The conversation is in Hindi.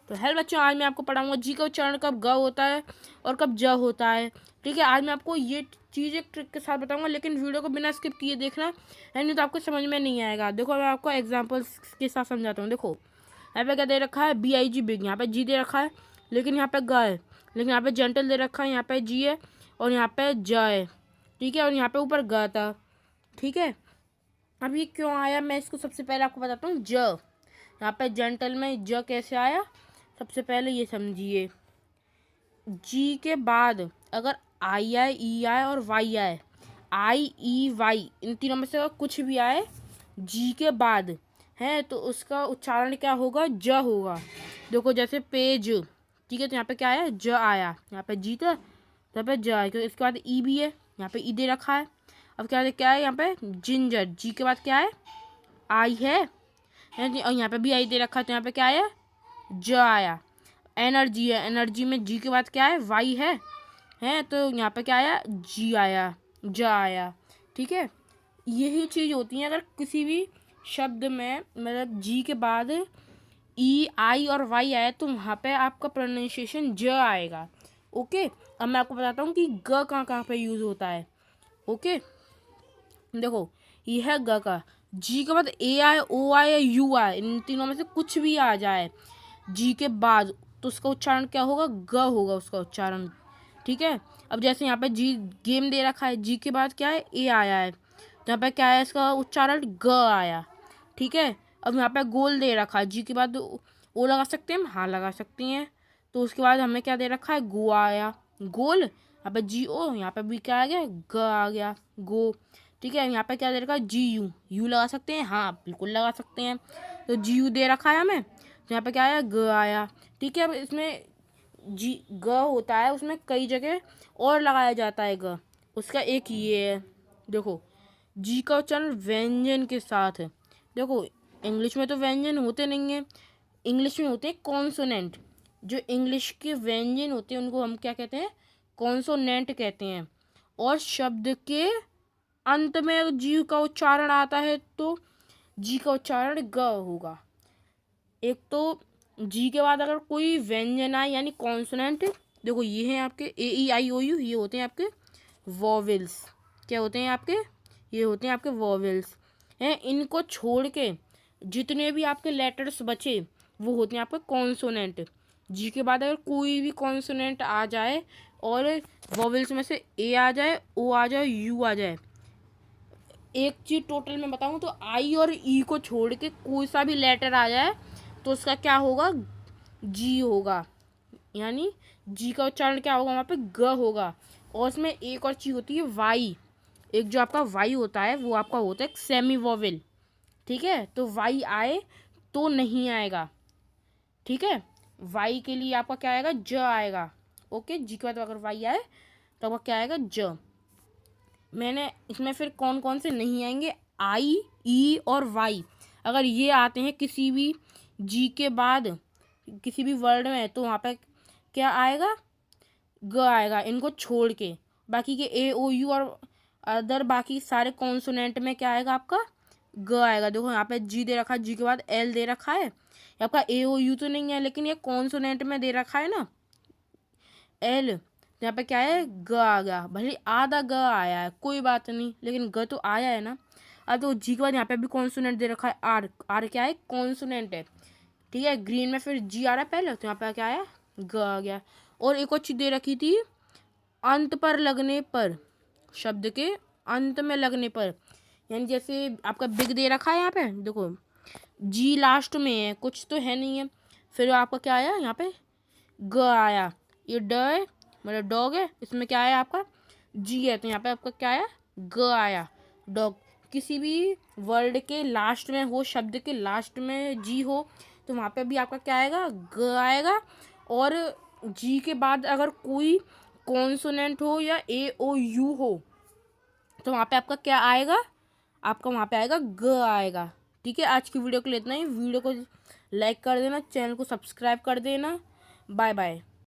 तो हेलो बच्चों, आज मैं आपको पढ़ाऊंगा जी का उच्चारण कब ग होता है और कब ज होता है। ठीक है, आज मैं आपको ये चीज़ एक ट्रिक के साथ बताऊंगा, लेकिन वीडियो को बिना स्किप किए देखना है, नहीं तो आपको समझ में नहीं आएगा। देखो मैं आपको एग्जांपल्स के साथ समझाता हूँ। देखो यहाँ पे क्या दे रखा है, BIG बिग, यहाँ पे जी दे रखा है लेकिन यहाँ पे ग है, लेकिन यहाँ पे जेंटल दे रखा है, यहाँ पे जी है और यहाँ पे ज है। ठीक है, और यहाँ पे ऊपर ग था। ठीक है, अब ये क्यों आया, मैं इसको सबसे पहले आपको बताता हूँ। ज यहाँ पे जेंटल में ज कैसे आया, सबसे पहले ये समझिए। जी के बाद अगर आई आए, ई आए और वाई आए, आई ई वाई इन तीनों में से अगर कुछ भी आए जी के बाद है तो उसका उच्चारण क्या होगा, ज होगा। देखो जैसे पेज, ठीक है, तो यहाँ पे क्या आया, ज आया। यहाँ पे जी था, यहाँ पे ज है, क्योंकि इसके बाद ई भी है, यहाँ पे ई दे रखा है। अब क्या है यहाँ पे जिंजर, जी के बाद क्या है, आई है, और यहाँ पे भी आई दे रखा है, तो यहाँ पे क्या आया, ज आया। एनर्जी है, एनर्जी में जी के बाद क्या है, वाई है तो यहाँ पे क्या आया, जी आया, ज आया। ठीक है, यही चीज़ होती है अगर किसी भी शब्द में मतलब जी के बाद ई आई और वाई आए तो वहाँ पे आपका प्रोनाउंसिएशन ज आएगा। ओके, अब मैं आपको बताता हूँ कि ग कहाँ पे यूज़ होता है। ओके, देखो ये है ग का, जी के बाद ए आए, ओ आए या यू आए, इन तीनों में से कुछ भी आ जाए जी के बाद तो उसका उच्चारण क्या होगा, ग होगा उसका उच्चारण। ठीक है, अब जैसे यहाँ पे जी गेम दे रखा है, जी के बाद क्या है, ए आया है, तो यहाँ पे क्या है, इसका उच्चारण ग आया। ठीक है, अब यहाँ पे गोल दे रखा है, जी के बाद ओ लगा सकते हैं हम, हाँ लगा सकती हैं, तो उसके बाद हमें क्या दे रखा है, गो आया, गोल। यहाँ पे जी ओ, यहाँ पे भी क्या आ गया, ग आ गया, गो। ठीक है, यहाँ पे क्या दे रखा है, जी यू, यू लगा सकते हैं, हाँ बिल्कुल लगा सकते हैं, तो जी यू दे रखा है हमें, तो यहाँ पे क्या आया, ग आया। ठीक है, अब इसमें जी ग होता है, उसमें कई जगह और लगाया जाता है ग, उसका एक ये है। देखो जी का उच्चारण व्यंजन के साथ है। देखो इंग्लिश में तो व्यंजन होते नहीं हैं, इंग्लिश में होते हैं कॉन्सोनेंट। जो इंग्लिश के व्यंजन होते हैं उनको हम क्या कहते हैं, कॉन्सोनेंट कहते हैं। और शब्द के अंत में जी का उच्चारण आता है तो जी का उच्चारण ग होगा। एक तो जी के बाद अगर कोई व्यंजन आए यानी कॉन्सोनेंट, देखो ये हैं आपके ए ई आई ओ यू, ये होते हैं आपके वॉवेल्स। क्या होते हैं आपके, ये होते हैं आपके वॉवेल्स हैं। इनको छोड़ के जितने भी आपके लेटर्स बचे वो होते हैं आपके कॉन्सोनेंट। जी के बाद अगर कोई भी कॉन्सोनेंट आ जाए और वॉवेल्स में से ए आ जाए, ओ आ जाए, यू आ जाए, एक चीज़ टोटल में बताऊँ तो आई और ई को छोड़ के कोई सा भी लेटर आ जाए तो उसका क्या होगा, जी होगा, यानी जी का उच्चारण क्या होगा, वहाँ पे ग होगा। और इसमें एक और चीज़ होती है वाई, एक जो आपका वाई होता है वो आपका होता है सेमी वोवेल। ठीक है, तो वाई आए तो नहीं आएगा। ठीक है, वाई के लिए आपका क्या आएगा, ज आएगा। ओके, जी के बाद अगर वाई आए तो आपका क्या आएगा, ज। मैंने इसमें फिर कौन कौन से नहीं आएंगे, आई ई और वाई अगर ये आते हैं किसी भी जी के बाद किसी भी वर्ड में तो वहाँ पे क्या आएगा, ग आएगा, इनको छोड़ के। बाकी के ए ओ यू और अदर बाकी सारे कॉन्सोनेंट में क्या आएगा, आपका ग आएगा। देखो यहाँ पे जी दे रखा है, जी के बाद एल दे रखा है, आपका ए ओ यू तो नहीं है लेकिन ये कॉन्सोनेंट में दे रखा है ना एल, तो यहाँ पे क्या है, ग आ गया। भले आधा ग आया है कोई बात नहीं, लेकिन ग तो आया है ना। अब तो जी के बाद यहाँ पे भी कॉन्सोनेंट दे रखा है, आर, आर क्या है, कॉन्सोनेंट है। ठीक है, ग्रीन में फिर जी आ रहा है पहले, तो यहाँ पे क्या आया, ग आ गया। और एक और चीज़ दे रखी थी, अंत पर लगने पर, शब्द के अंत में लगने पर, यानी जैसे आपका बिग दे रखा है यहाँ पे, देखो जी लास्ट में है, कुछ तो है नहीं है, फिर आपका क्या आया, यहाँ पे ग आया। ये ड है मतलब डॉग है, इसमें क्या आया आपका, जी है, तो यहाँ पे आपका क्या आया, ग आया, डॉग। किसी भी वर्ड के लास्ट में हो, शब्द के लास्ट में जी हो तो वहाँ पे भी आपका क्या आएगा, ग आएगा। और जी के बाद अगर कोई कॉन्सोनेंट हो या ए ओ यू हो तो वहाँ पे आपका क्या आएगा, आपका वहाँ पे आएगा ग आएगा। ठीक है, आज की वीडियो के लिए इतना ही। वीडियो को लाइक कर देना, चैनल को सब्सक्राइब कर देना। Bye bye.